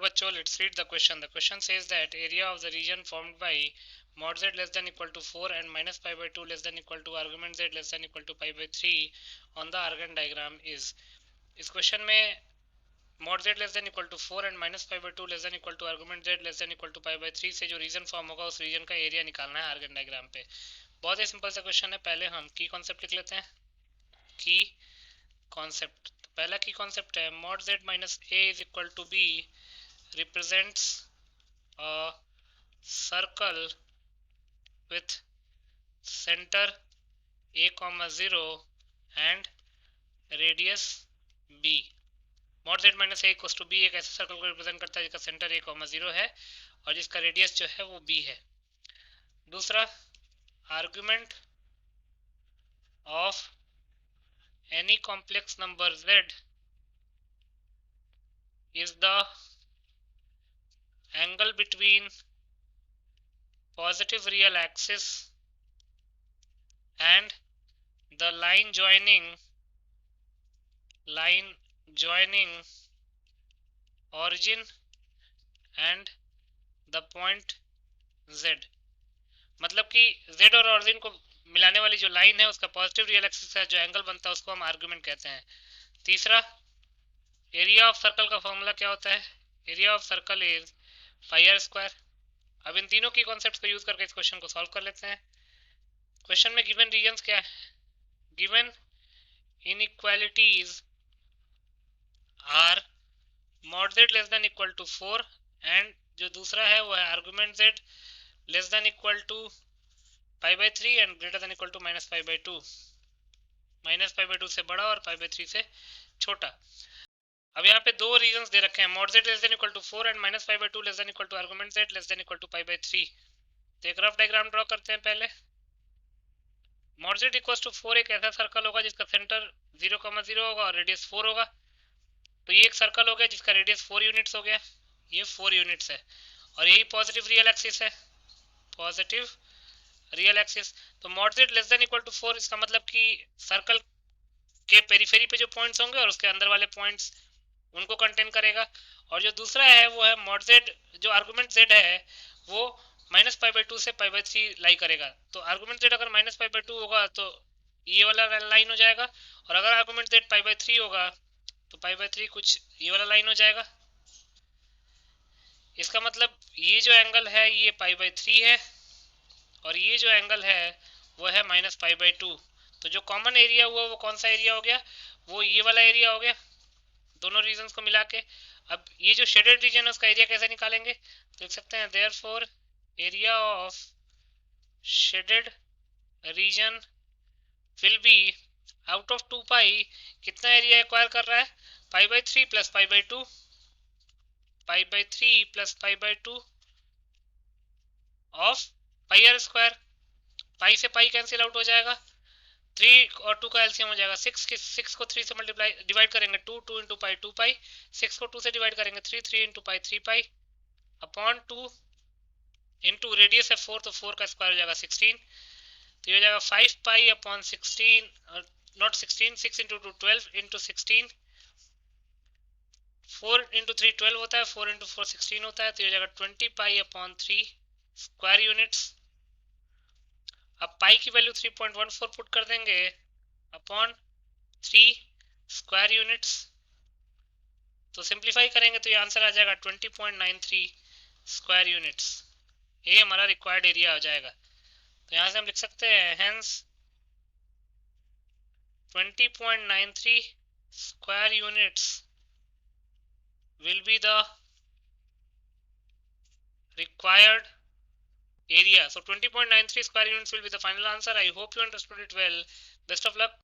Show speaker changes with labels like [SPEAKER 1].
[SPEAKER 1] बच्चों, let's read the question. The question says that area of the region formed by mod z less than equal to 4 and minus pi by 2 less than equal to argument z less than equal to pi by 3 on the Argand diagram is. इस question में mod z less than equal to 4 and minus pi by 2 less than equal to argument z less than equal to pi by 3 से जो region form होगा उस reason का area निकालना है argon diagram पे. बहुत ही सिंपल सा क्वेश्चन है. पहले हम की कॉन्सेप्ट लिख लेते हैं. की कॉन्सेप्ट, पहला की कॉन्सेप्ट है mod z minus a is equal to b represents a circle with center a comma 0 and radius b. mod z minus a equals to b एक ऐसे सर्कल को रिप्रेजेंट करता है जिसका सेंटर a comma 0 है और जिसका रेडियस जो है वो b है. दूसरा, argument of any complex number z is the angle between positive real axis and the line joining origin and the point z. मतलब कि z और origin को मिलाने वाली जो लाइन है उसका पॉजिटिव रियल एक्सिस है, जो एंगल बनता है उसको हम आर्गुमेंट कहते हैं. तीसरा, एरिया ऑफ सर्कल का फॉर्मूला क्या होता है? Area of circle is pi r square. अब इन तीनों की कॉन्सेप्ट्स को यूज करके इस क्वेश्चन को सॉल्व कर लेते हैं. क्वेश्चन में गिवन रीजंस क्या है? Given inequalities are mod z less than equal to 4 and जो दूसरा है वो है argument z less than equal to pi by 3 and greater than equal to minus pi by 2. Minus pi by 2 से बड़ा और पाई बाई 3 से छोटा. अब यहाँ पे दो रीजंस दे रखे हैं, mod z less than equal to 4 and minus pi by 2 less than equal to argument z less than equal to pi by 3. तो एक रफ डायग्राम ड्रॉ करते हैं. पहले mod z इक्वल टू 4 एक ऐसा सर्कल होगा जिसका सेंटर 0,0 होगा और रेडियस 4 होगा. तो ये एक सर्कल हो गया जिसका रेडियस 4 यूनिट्स हो गया. ये 4 यूनिट्स है और यही पॉजिटिव रियल एक्सिस है, पॉजिटिव रियल एक्सिस. तो mod z less than equal to 4 इसका मतलब कि सर्कल के पेरिफेरी पे जो पॉइंट्स होंगे और उसके अंदर वाले पॉइंट्स उनको कंटेन करेगा. और जो दूसरा है वो है mod z, जो आर्गुमेंट z है वो माइनस पाई बाई 2 से पाई बाई 3 लाई करेगा. तो आर्गुमेंट z अगर माइनस पाई बाई 2 होगा तो ये वाला लाइन हो जाएगा, और अगर आर्गुमेंट z पाई बाई 3 होगा तो पाई बाई 3 कुछ ये वाला लाइन हो जाएगा. इसका मतलब ये जो एंगल है ये पाई बाई 3 है और ये जो एंगल है वो है माइनस पाई बाई 2. तो जो कॉमन एरिया हुआ वो कौन सा एरिया हो गया? वो ये वाला एरिया हो गया, दोनों रीजन्स को मिला के. अब ये जो शेडेड रीजन है उसका एरिया कैसे निकालेंगे? तो देख सकते हैं, therefore area of shaded region will be out of 2 pi. कितना एरिया एक्वायर कर रहा है? Pi by 3 plus pi by 2, pi by 3 plus pi by 2 of pi r square. Pi से पाई कैंसिल आउट हो जाएगा, 3 और 2 का एलसीएम हो जाएगा 6 को 3 से मल्टीप्लाई डिवाइड करेंगे 2 इंटू पाई 2 पाई, 6 को 2 से डिवाइड करेंगे 3 into pi 3 pi upon 2 into radius है 4 तो 4 का स्क्वायर हो जाएगा 16. तो ये हो जाएगा 5 pi upon 16, not 16, 6 into 2 12 into 16, 4 into 3 12 होता है, 4 इंटू 4 16 होता है. तो ये हो जाएगा 20 पाई अपॉन 3 स्क्वायर यूनिट्स. अब पाई की वैल्यू 3.14 पुट कर देंगे अपॉन 3 स्क्वायर यूनिट्स. तो सिंप्लीफाई करेंगे तो ये आंसर आ जाएगा 20.93 स्क्वायर यूनिट्स. ये हमारा रिक्वायर्ड एरिया हो जाएगा. तो यहाँ से हम लिख सकते हैं hence 20.93 square units will be the required area. So 20.93 square units will be the final answer. I hope you understood it well. Best of luck.